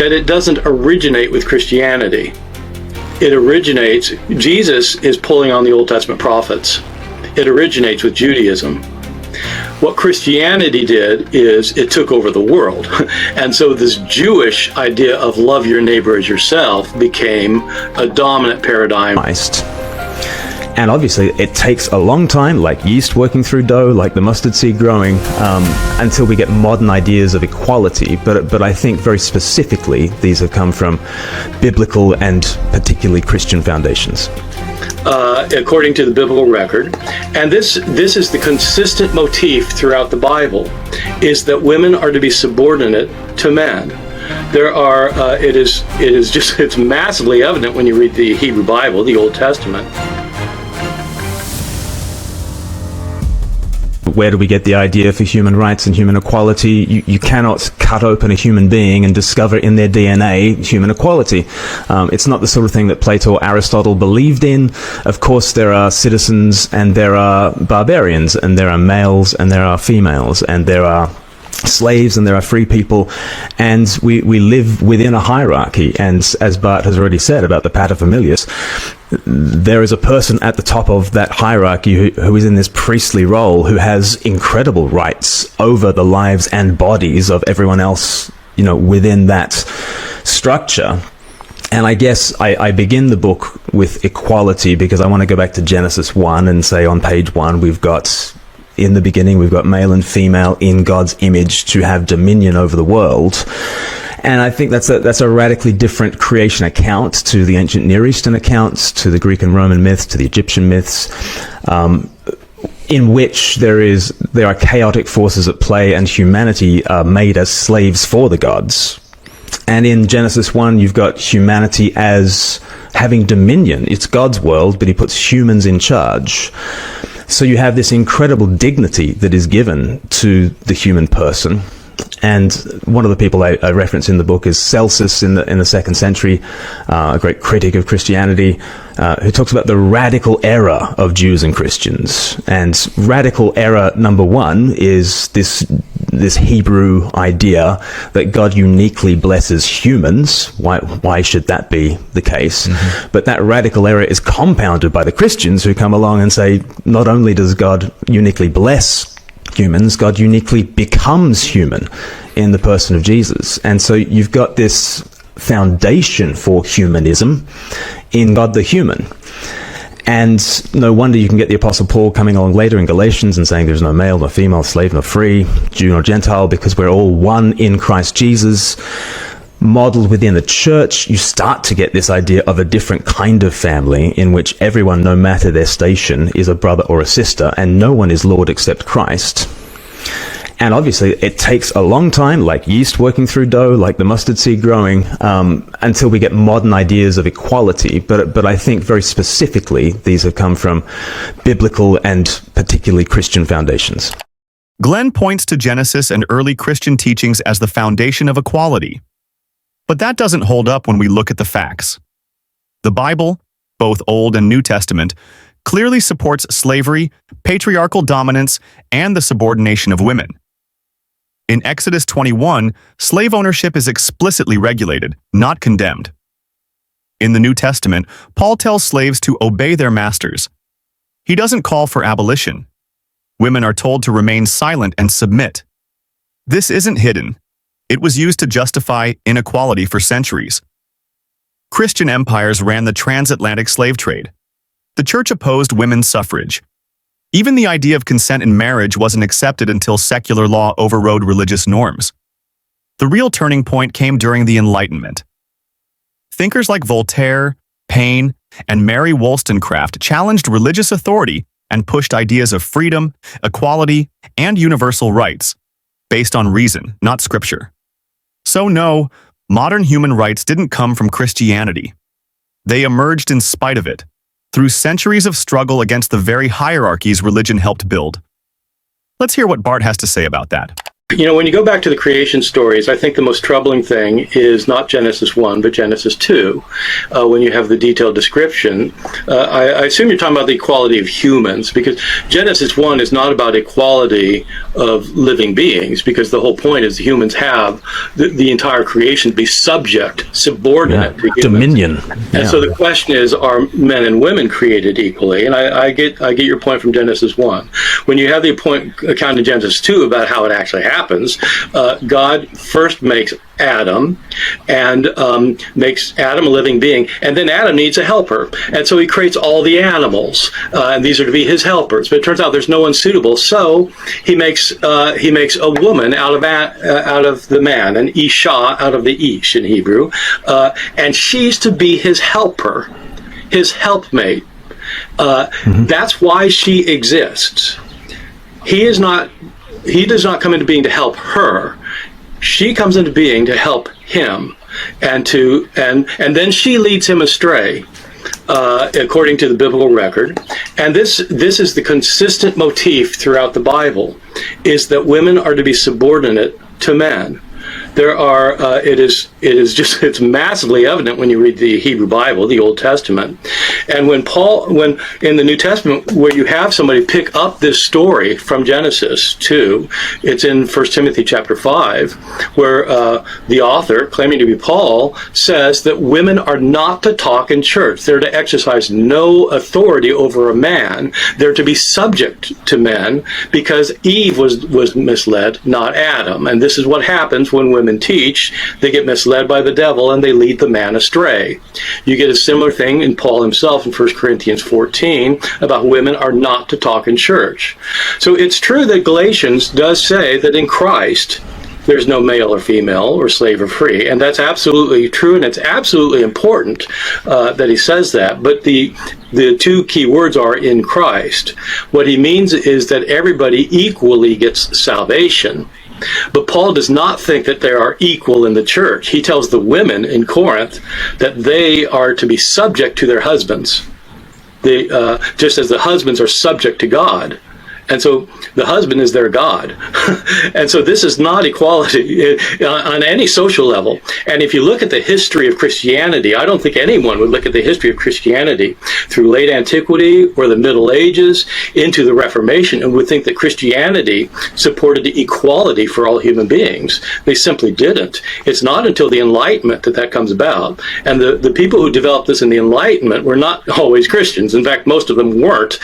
that it doesn't originate with Christianity. It originates, Jesus is pulling on the Old Testament prophets. It originates with Judaism. What Christianity did is it took over the world. And so this Jewish idea of love your neighbor as yourself became a dominant paradigm. And obviously it takes a long time, like yeast working through dough, like the mustard seed growing, until we get modern ideas of equality. But I think very specifically, these have come from biblical and particularly Christian foundations. According to the biblical record. And this is the consistent motif throughout the Bible, is that women are to be subordinate to men. There are, it's massively evident when you read the Hebrew Bible, the Old Testament. Where do we get the idea for human rights and human equality? You cannot cut open a human being and discover in their DNA human equality. It's not the sort of thing that Plato or Aristotle believed in. Of course, there are citizens and there are barbarians, and there are males and there are females, and there are slaves and there are free people, and we live within a hierarchy. And as Bart has already said about the paterfamilias, there is a person at the top of that hierarchy who is in this priestly role, who has incredible rights over the lives and bodies of everyone else, within that structure. And I guess I begin the book with equality because I want to go back to Genesis 1 and say on page 1, in the beginning, we've got male and female in God's image to have dominion over the world. And I think that's a radically different creation account to the ancient Near Eastern accounts, to the Greek and Roman myths, to the Egyptian myths, in which there are chaotic forces at play and humanity are made as slaves for the gods. And in Genesis 1, you've got humanity as having dominion. It's God's world, but he puts humans in charge. So you have this incredible dignity that is given to the human person. And one of the people I reference in the book is Celsus in the 2nd century, a great critic of Christianity, who talks about the radical error of Jews and Christians. And radical error number 1 is this Hebrew idea that God uniquely blesses humans. Why should that be the case? Mm-hmm. But that radical error is compounded by the Christians who come along and say, not only does God uniquely bless humans, God uniquely becomes human in the person of Jesus. And so you've got this foundation for humanism in God the human. And no wonder you can get the Apostle Paul coming along later in Galatians and saying there's no male, nor female, slave, nor free, Jew nor Gentile, because we're all one in Christ Jesus. Modeled within the church, you start to get this idea of a different kind of family in which everyone, no matter their station, is a brother or a sister, and no one is Lord except Christ. And obviously, it takes a long time, like yeast working through dough, like the mustard seed growing, until we get modern ideas of equality. But I think very specifically, these have come from biblical and particularly Christian foundations. Glen points to Genesis and early Christian teachings as the foundation of equality. But that doesn't hold up when we look at the facts. The Bible, both Old and New Testament, clearly supports slavery, patriarchal dominance, and the subordination of women. In Exodus 21, slave ownership is explicitly regulated, not condemned. In the New Testament, Paul tells slaves to obey their masters. He doesn't call for abolition. Women are told to remain silent and submit. This isn't hidden. It was used to justify inequality for centuries. Christian empires ran the transatlantic slave trade. The church opposed women's suffrage. Even the idea of consent in marriage wasn't accepted until secular law overrode religious norms. The real turning point came during the Enlightenment. Thinkers like Voltaire, Paine, and Mary Wollstonecraft challenged religious authority and pushed ideas of freedom, equality, and universal rights, based on reason, not scripture. So no, modern human rights didn't come from Christianity. They emerged in spite of it, through centuries of struggle against the very hierarchies religion helped build. Let's hear what Bart has to say about that. When you go back to the creation stories, I think the most troubling thing is not Genesis 1, but Genesis 2, when you have the detailed description. I assume you're talking about the equality of humans, because Genesis 1 is not about equality of living beings, because the whole point is humans have the entire creation to be subordinate to humans. Dominion. And so the question is, are men and women created equally? And I get your point from Genesis 1. When you have the account in Genesis 2 about how it actually happens, God first makes Adam and makes Adam a living being, and then Adam needs a helper, and so he creates all the animals, and these are to be his helpers. But it turns out there's no one suitable, so he makes a woman out of the man, an isha out of the ish in Hebrew, and she's to be his helper, his helpmate. That's why she exists. He does not come into being to help her. She comes into being to help him, and then she leads him astray, according to the biblical record. And this is the consistent motif throughout the Bible, is that women are to be subordinate to men. There are it's massively evident when you read the Hebrew Bible, the Old Testament, and when in the New Testament, where you have somebody pick up this story from Genesis 2, it's in 1 Timothy chapter 5, where the author, claiming to be Paul, says that women are not to talk in church. They're to exercise no authority over a man. They're to be subject to men, because Eve was misled, not Adam. And this is what happens when women teach. They get misled by the devil and they lead the man astray. You get a similar thing in Paul himself in 1 Corinthians 14 about women are not to talk in church. So it's true that Galatians does say that in Christ there's no male or female or slave or free, and that's absolutely true, and it's absolutely important that he says that. But the two key words are in Christ. What he means is that everybody equally gets salvation. But Paul does not think that they are equal in the church. He tells the women in Corinth that they are to be subject to their husbands, just as the husbands are subject to God. And so the husband is their God. And so this is not equality on any social level. And if you look at the history of Christianity, I don't think anyone would look at the history of Christianity through late antiquity or the Middle Ages into the Reformation and would think that Christianity supported equality for all human beings. They simply didn't. It's not until the Enlightenment that comes about. And the people who developed this in the Enlightenment were not always Christians. In fact, most of them weren't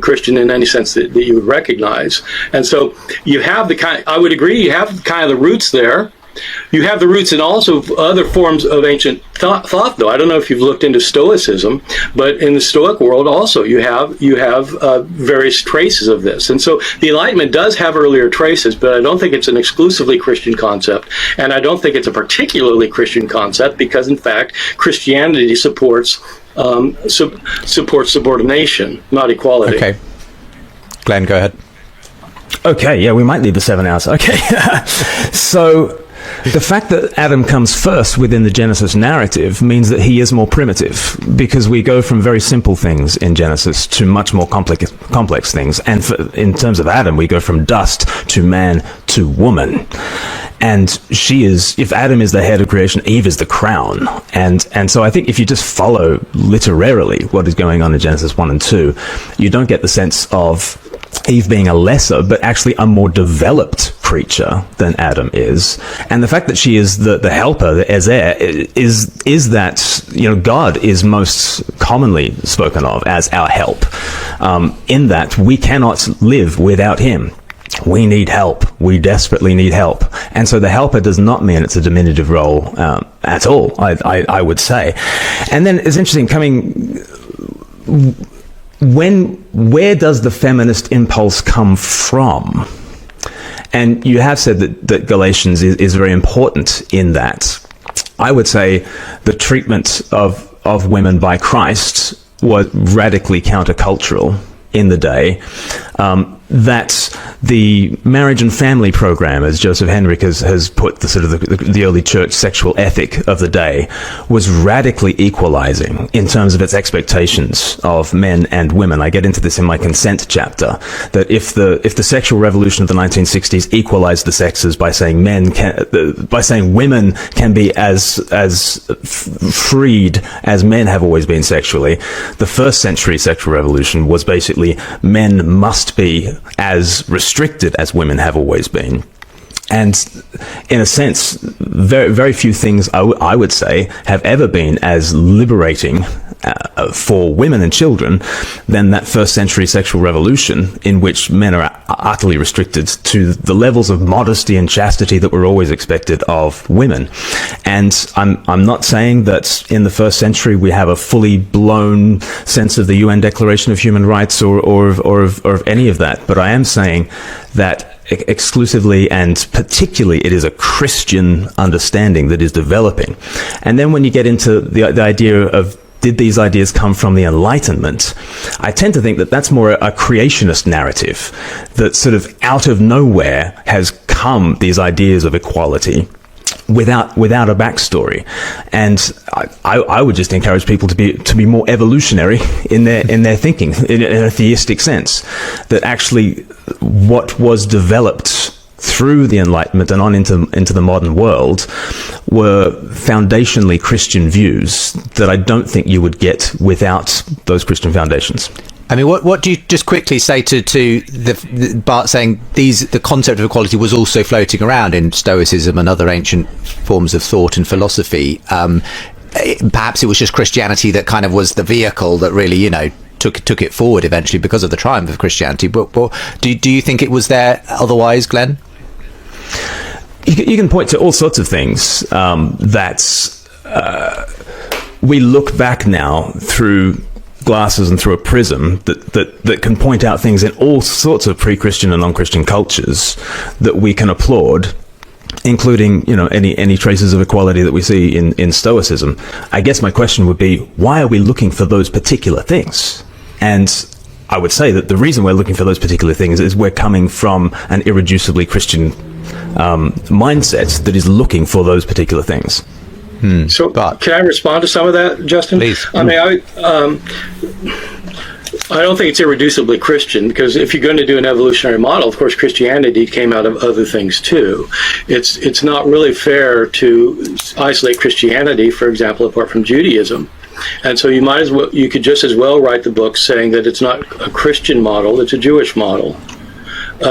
Christian in any sense that you would recognize. And so you have I would agree, you have kind of the roots there. You have the roots in also other forms of ancient thought, though. I don't know if you've looked into Stoicism, but in the Stoic world also you have various traces of this. And so the Enlightenment does have earlier traces, but I don't think it's an exclusively Christian concept, and I don't think it's a particularly Christian concept, because in fact Christianity supports subordination, not equality. Okay. Glenn, go ahead. Okay, yeah, we might need the 7 hours. Okay. So the fact that Adam comes first within the Genesis narrative means that he is more primitive, because we go from very simple things in Genesis to much more complex things. And in terms of Adam, we go from dust to man to woman. And if Adam is the head of creation, Eve is the crown. And so I think if you just follow literarily what is going on in Genesis 1 and 2, you don't get the sense of Eve being a lesser, but actually a more developed creature than Adam is. And the fact that she is the helper, the Ezer, is that, God is most commonly spoken of as our help, in that we cannot live without him. We need help. We desperately need help. And so the helper does not mean it's a diminutive role at all, I would say. And then it's interesting where does the feminist impulse come from? And you have said that Galatians is very important in that. I would say the treatment of women by Christ was radically countercultural in the day. that the marriage and family program, as Joseph Henrich has put the sort of the early church sexual ethic of the day, was radically equalizing in terms of its expectations of men and women. I get into this in my consent chapter, that if the sexual revolution of the 1960s equalized the sexes by saying women can be as freed as men have always been sexually, the first century sexual revolution was basically men must be as restricted as women have always been. And in a sense, very, very few things I would say have ever been as liberating for women and children than that first century sexual revolution, in which men are utterly restricted to the levels of modesty and chastity that were always expected of women. And I'm not saying that in the first century we have a fully blown sense of the UN Declaration of Human Rights or of any of that, but I am saying that exclusively and particularly it is a Christian understanding that is developing. And then when you get into the idea of, did these ideas come from the Enlightenment? I tend to think that that's more a creationist narrative, that sort of out of nowhere has come these ideas of equality without a backstory. And I would just encourage people to be more evolutionary in their thinking, in a theistic sense, that actually what was developed through the Enlightenment and on into the modern world were foundationally Christian views that I don't think you would get without those Christian foundations. I mean, what do you just quickly say to the Bart saying the concept of equality was also floating around in Stoicism and other ancient forms of thought and philosophy? Perhaps it was just Christianity that kind of was the vehicle that really, took it forward eventually because of the triumph of Christianity. But do you think it was there otherwise, Glen? You can point to all sorts of things that we look back now through glasses and through a prism that can point out things in all sorts of pre-Christian and non-Christian cultures that we can applaud, including any traces of equality that we see in Stoicism. I guess my question would be, why are we looking for those particular things? And I would say that the reason we're looking for those particular things is we're coming from an irreducibly Christian mindset that is looking for those particular things. So can I respond to some of that, Justin? Please. I mean, I don't think it's irreducibly Christian, because if you're going to do an evolutionary model, of course, Christianity came out of other things too. It's not really fair to isolate Christianity, for example, apart from Judaism. And so you could just as well write the book saying that it's not a Christian model, it's a Jewish model.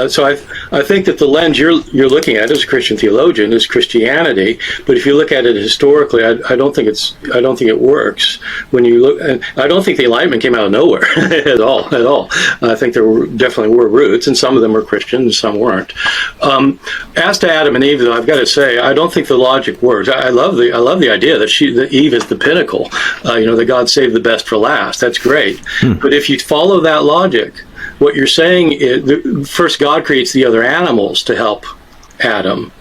So I think that the lens you're looking at as a Christian theologian is Christianity, but if you look at it historically, I don't think it works. When you look, and I don't think the Enlightenment came out of nowhere at all. I think there definitely were roots, and some of them were Christian and some weren't. As to Adam and Eve, though, I've got to say I don't think the logic works. I love the idea that Eve is the pinnacle. That God saved the best for last. That's great. But if you follow that logic, what you're saying is, first God creates the other animals to help Adam.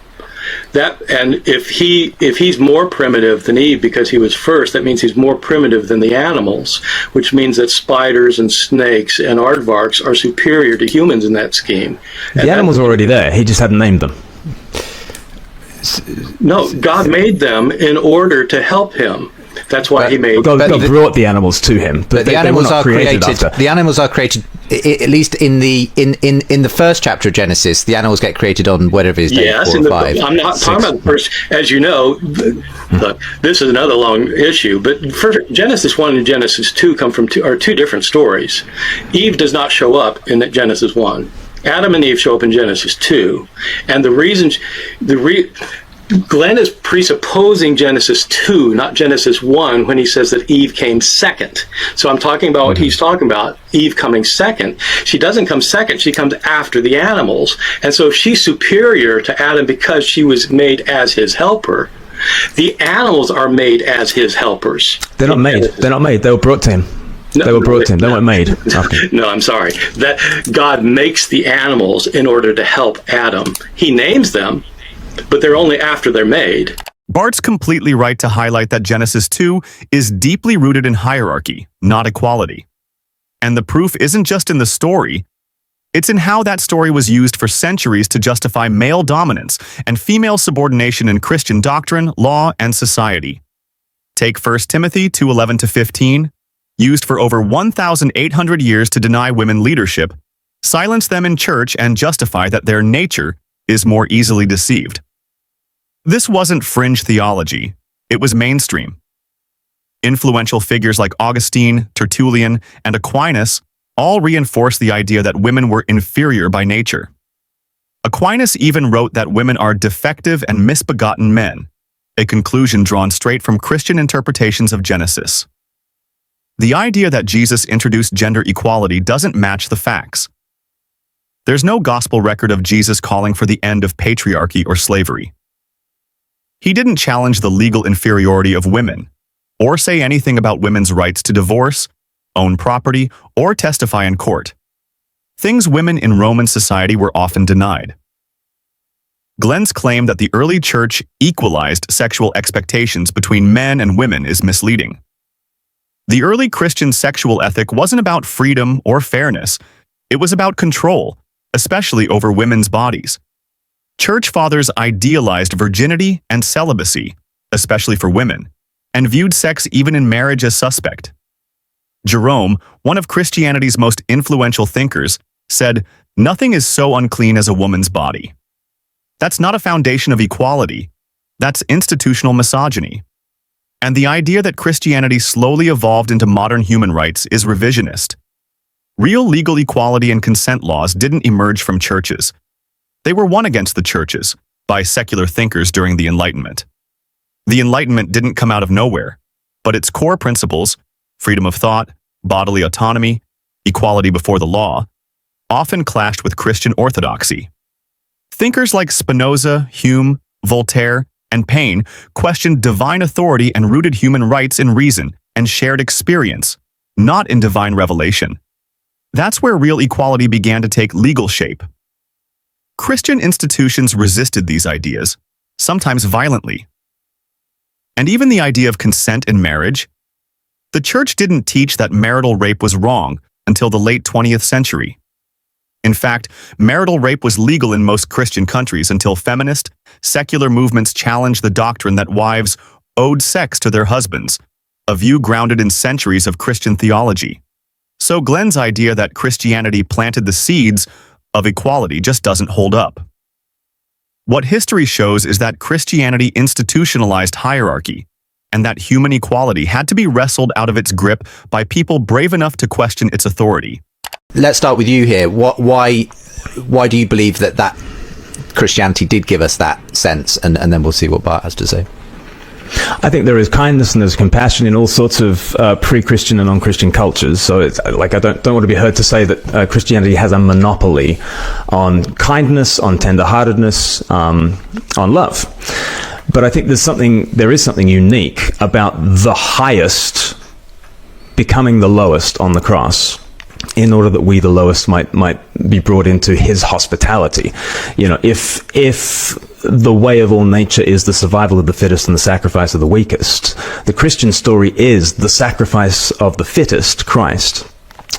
And if he's more primitive than Eve because he was first, that means he's more primitive than the animals, which means that spiders and snakes and aardvarks are superior to humans in that scheme. The animals are already there. He just hadn't named them. No, God made them in order to help him. That's why he made. God brought the animals to him, but the animals are created. After. The animals are created, at least in the first chapter of Genesis. The animals get created on whatever is day 4 or 5. I'm not talking about the first. As you know, look, this is another long issue. But Genesis 1 and Genesis 2 are two different stories. Eve does not show up in Genesis 1. Adam and Eve show up in Genesis 2, and the reason Glen is presupposing Genesis 2, not Genesis 1, when he says that Eve came second. So I'm talking about what he's talking about, Eve coming second. She doesn't come second, she comes after the animals. And so if she's superior to Adam because she was made as his helper, the animals are made as his helpers. They're not made. They were brought to him. They were brought to him. They weren't made. No, I'm sorry. That God makes the animals in order to help Adam. He names them, but they're only after they're made. Bart's completely right to highlight that Genesis 2 is deeply rooted in hierarchy, not equality. And the proof isn't just in the story, It's in how that story was used for centuries to justify male dominance and female subordination in Christian doctrine, law, and society. Take 1 Timothy 2:11-15, used for over 1,800 years to deny women leadership, silence them in church, and justify that their nature is more easily deceived. This wasn't fringe theology, it was mainstream. Influential figures like Augustine, Tertullian, and Aquinas all reinforced the idea that women were inferior by nature. Aquinas even wrote that women are defective and misbegotten men, a conclusion drawn straight from Christian interpretations of Genesis. The idea that Jesus introduced gender equality doesn't match the facts. There's no gospel record of Jesus calling for the end of patriarchy or slavery. He didn't challenge the legal inferiority of women, or say anything about women's rights to divorce, own property, or testify in court, things women in Roman society were often denied. Glen's claim that the early church equalized sexual expectations between men and women is misleading. The early Christian sexual ethic wasn't about freedom or fairness, it was about control, especially over women's bodies. Church fathers idealized virginity and celibacy, especially for women, and viewed sex even in marriage as suspect. Jerome, one of Christianity's most influential thinkers, said, "Nothing is so unclean as a woman's body." That's not a foundation of equality, that's institutional misogyny. And the idea that Christianity slowly evolved into modern human rights is revisionist. Real legal equality and consent laws didn't emerge from churches. They were won against the churches by secular thinkers during the Enlightenment. The Enlightenment didn't come out of nowhere, but its core principles, freedom of thought, bodily autonomy, equality before the law, often clashed with Christian orthodoxy. Thinkers like Spinoza, Hume, Voltaire, and Paine questioned divine authority and rooted human rights in reason and shared experience, not in divine revelation. That's where real equality began to take legal shape. Christian institutions resisted these ideas, sometimes violently. And even the idea of consent in marriage, the church didn't teach that marital rape was wrong until the late 20th century. In fact, marital rape was legal in most Christian countries until feminist, secular movements challenged the doctrine that wives owed sex to their husbands, a view grounded in centuries of Christian theology. So Glen's idea that Christianity planted the seeds of equality just doesn't hold up. What history shows is that Christianity institutionalized hierarchy, and that human equality had to be wrestled out of its grip by people brave enough to question its authority. Let's start with you here. Why do you believe that Christianity did give us that sense? And then we'll see what Bart has to say. I think there is kindness and there's compassion in all sorts of pre-Christian and non-Christian cultures. So it's like I don't want to be heard to say that Christianity has a monopoly on kindness, on tender-heartedness, on love. But I think there is something unique about the highest becoming the lowest on the cross, in order that we, the lowest, might be brought into his hospitality. You know, if the way of all nature is the survival of the fittest and the sacrifice of the weakest, the Christian story is the sacrifice of the fittest, Christ,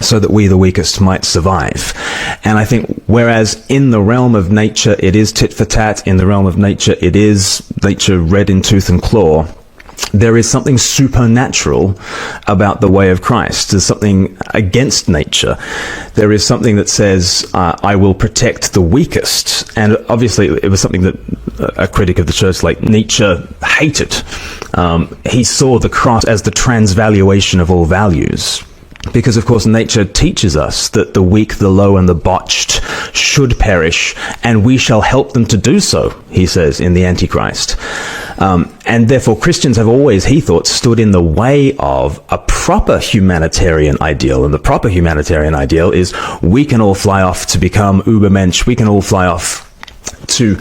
so that we, the weakest, might survive. And I think whereas in the realm of nature it is tit for tat, in the realm of nature it is nature red in tooth and claw, there is something supernatural about the way of Christ. There's something against nature. There is something that says, I will protect the weakest. And obviously it was something that a critic of the church like Nietzsche hated. He saw the cross as the transvaluation of all values. Because, of course, nature teaches us that the weak, the low, and the botched should perish, and we shall help them to do so, he says in the Antichrist. And therefore, Christians have always, he thought, stood in the way of a proper humanitarian ideal. And the proper humanitarian ideal is we can all fly off to become Ubermensch. We can all fly off to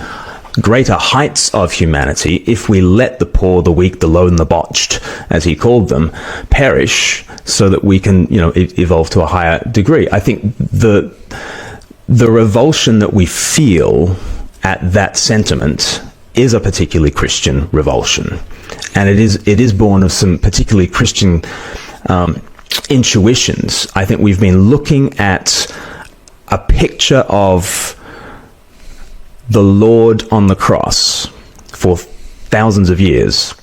greater heights of humanity if we let the poor, the weak, the low, and the botched, as he called them, perish, so that we can, evolve to a higher degree. I think the revulsion that we feel at that sentiment is a particularly Christian revulsion, and it is born of some particularly Christian intuitions. I think we've been looking at a picture of the Lord on the cross for thousands of years,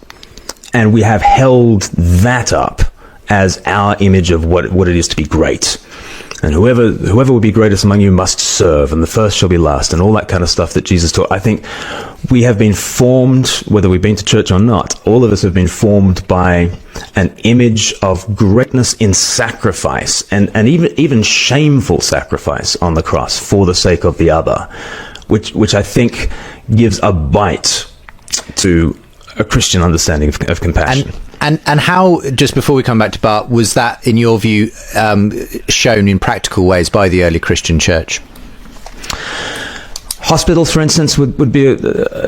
and we have held that up as our image of what it is to be great. And whoever will be greatest among you must serve, and the first shall be last, and all that kind of stuff that Jesus taught. I think we have been formed, whether we've been to church or not, all of us have been formed by an image of greatness in sacrifice, and even shameful sacrifice on the cross for the sake of the other, which I think gives a bite to a Christian understanding of compassion. And how, just before we come back to Bart, was that, in your view, shown in practical ways by the early Christian church? Hospitals, for instance, would be an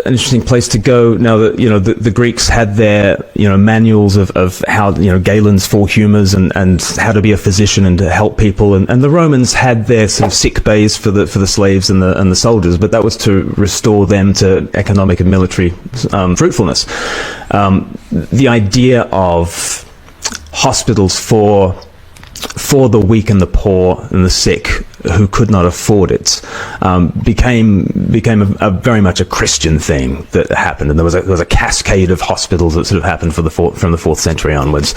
interesting place to go. Now that the Greeks had their manuals of how Galen's four humours and how to be a physician and to help people, and the Romans had their sort of sick bays for the slaves and the soldiers, but that was to restore them to economic and military fruitfulness. The idea of hospitals for the weak and the poor and the sick who could not afford it became a very much a Christian thing that happened, and there was a cascade of hospitals that sort of happened from the 4th century onwards.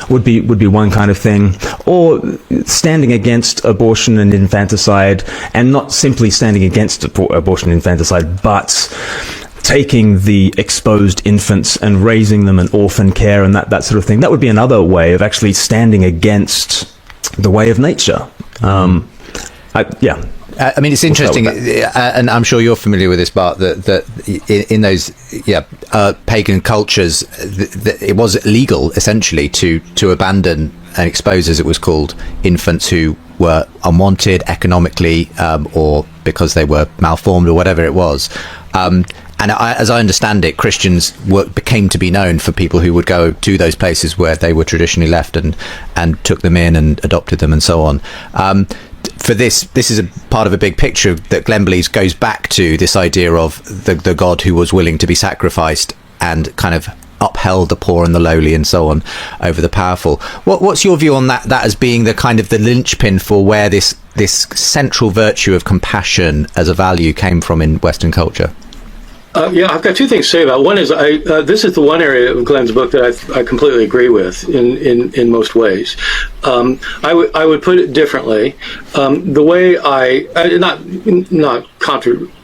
Would be one kind of thing, or standing against abortion and infanticide, and not simply standing against abortion and infanticide, but taking the exposed infants and raising them in orphan care and that sort of thing. That would be another way of actually standing against the way of nature. I mean, it's interesting, and I'm sure you're familiar with this, Bart, that in those pagan cultures, it was legal, essentially, to abandon and expose, as it was called, infants who were unwanted economically, or because they were malformed or whatever it was. And as I understand it, Christians became to be known for people who would go to those places where they were traditionally left and took them in and adopted them and so on. For this is a part of a big picture that Glen believes goes back to this idea of the God who was willing to be sacrificed and kind of upheld the poor and the lowly and so on over the powerful. What's your view on that as being the kind of the linchpin for where this central virtue of compassion as a value came from in Western culture? I've got two things to say about it. One is this is the one area of Glen's book that I completely agree with in most ways. I would put it differently. The way not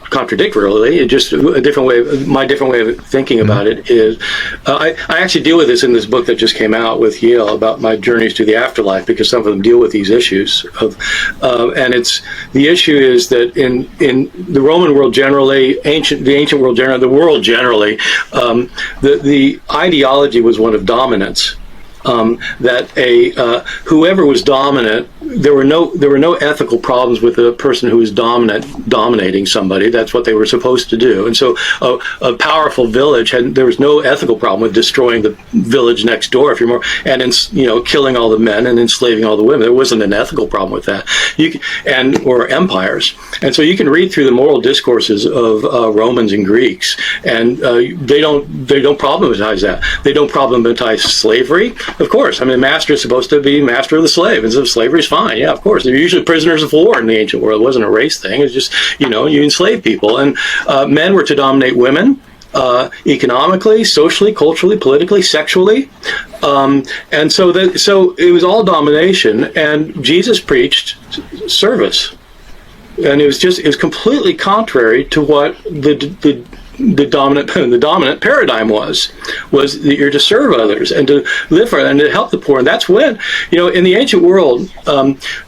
contradictorily, just a different way. My different way of thinking about it is, I actually deal with this in this book that just came out with Yale about my journeys to the afterlife, because some of them deal with these issues and it's the issue is that in the Roman world generally, the ancient world generally, the world generally, the ideology was one of dominance. That whoever was dominant, there were no ethical problems with the person who was dominating somebody. That's what they were supposed to do. And so a powerful village there was no ethical problem with destroying the village next door, if you're more, and killing all the men and enslaving all the women. There wasn't an ethical problem with that. Or empires. And so you can read through the moral discourses of Romans and Greeks, and they don't problematize that. They don't problematize slavery. Of course, I mean, the master is supposed to be master of the slave, and so slavery is fine. Yeah, of course. They're usually prisoners of war in the ancient world. It wasn't a race thing. It's just, you enslave people. And men were to dominate women economically, socially, culturally, politically, sexually. And so it was all domination, and Jesus preached service. And it was completely contrary to what the dominant paradigm was that you're to serve others and to live for and to help the poor. And that's when, in the ancient world,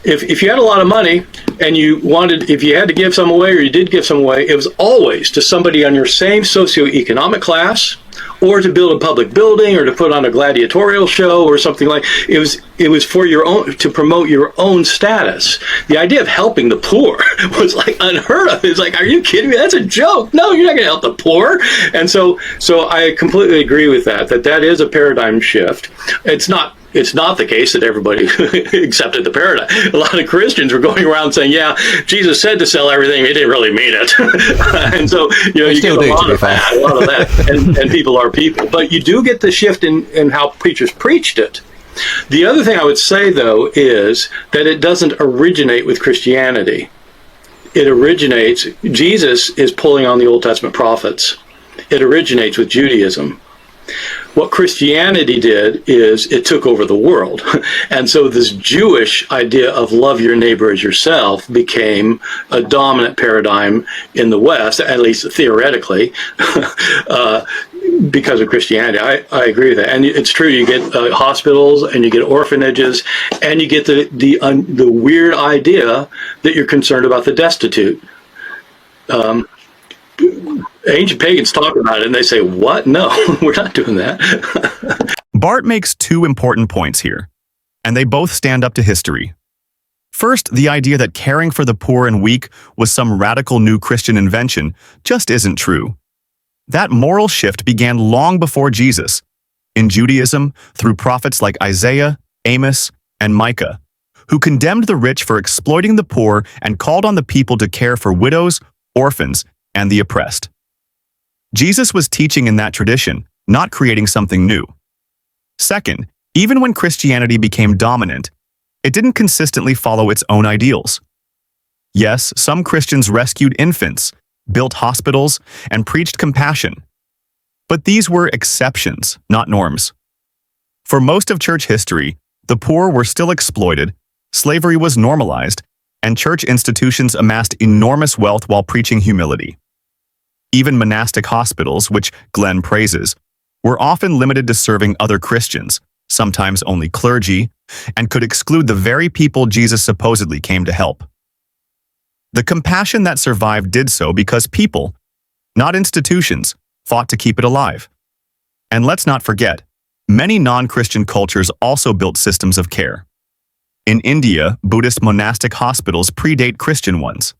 if you had a lot of money and if you had to give some away or you did give some away, it was always to somebody on your same socioeconomic class, or to build a public building, or to put on a gladiatorial show or something like. It was for your own, to promote your own status. The idea of helping the poor was like unheard of. It's like, are you kidding me? That's a joke. No, you're not going to help the poor. And so I completely agree with that is a paradigm shift. It's not the case that everybody accepted the paradigm. A lot of Christians were going around saying, yeah, Jesus said to sell everything. He didn't really mean it. And so, you get a lot of that. And people are people. But you do get the shift in how preachers preached it. The other thing I would say, though, is that it doesn't originate with Christianity. Jesus is pulling on the Old Testament prophets. It originates with Judaism. What Christianity did is it took over the world. And so this Jewish idea of love your neighbor as yourself became a dominant paradigm in the West, at least theoretically, because of Christianity. I agree with that. And it's true, you get hospitals and you get orphanages and you get the weird idea that you're concerned about the destitute. Ancient pagans talk about it and they say, what? No, we're not doing that. Bart makes two important points here, and they both stand up to history. First, the idea that caring for the poor and weak was some radical new Christian invention just isn't true. That moral shift began long before Jesus, in Judaism through prophets like Isaiah, Amos, and Micah, who condemned the rich for exploiting the poor and called on the people to care for widows, orphans, and the oppressed. Jesus was teaching in that tradition, not creating something new. Second, even when Christianity became dominant, it didn't consistently follow its own ideals. Yes, some Christians rescued infants, built hospitals, and preached compassion. But these were exceptions, not norms. For most of church history, the poor were still exploited, slavery was normalized, and church institutions amassed enormous wealth while preaching humility. Even monastic hospitals, which Glen praises, were often limited to serving other Christians, sometimes only clergy, and could exclude the very people Jesus supposedly came to help. The compassion that survived did so because people, not institutions, fought to keep it alive. And let's not forget, many non-Christian cultures also built systems of care. In India, Buddhist monastic hospitals predate Christian ones.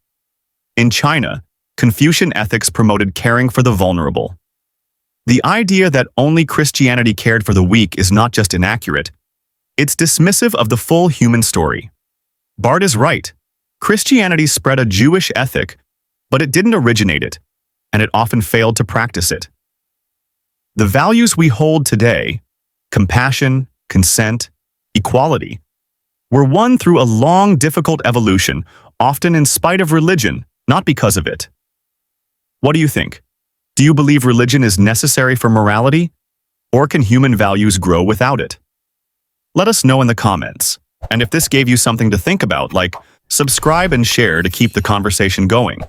In China, Confucian ethics promoted caring for the vulnerable. The idea that only Christianity cared for the weak is not just inaccurate, it's dismissive of the full human story. Bart is right. Christianity spread a Jewish ethic, but it didn't originate it, and it often failed to practice it. The values we hold today, compassion, consent, equality, were won through a long, difficult evolution, often in spite of religion, not because of it. What do you think? Do you believe religion is necessary for morality? Or can human values grow without it? Let us know in the comments. And if this gave you something to think about, like, subscribe and share to keep the conversation going.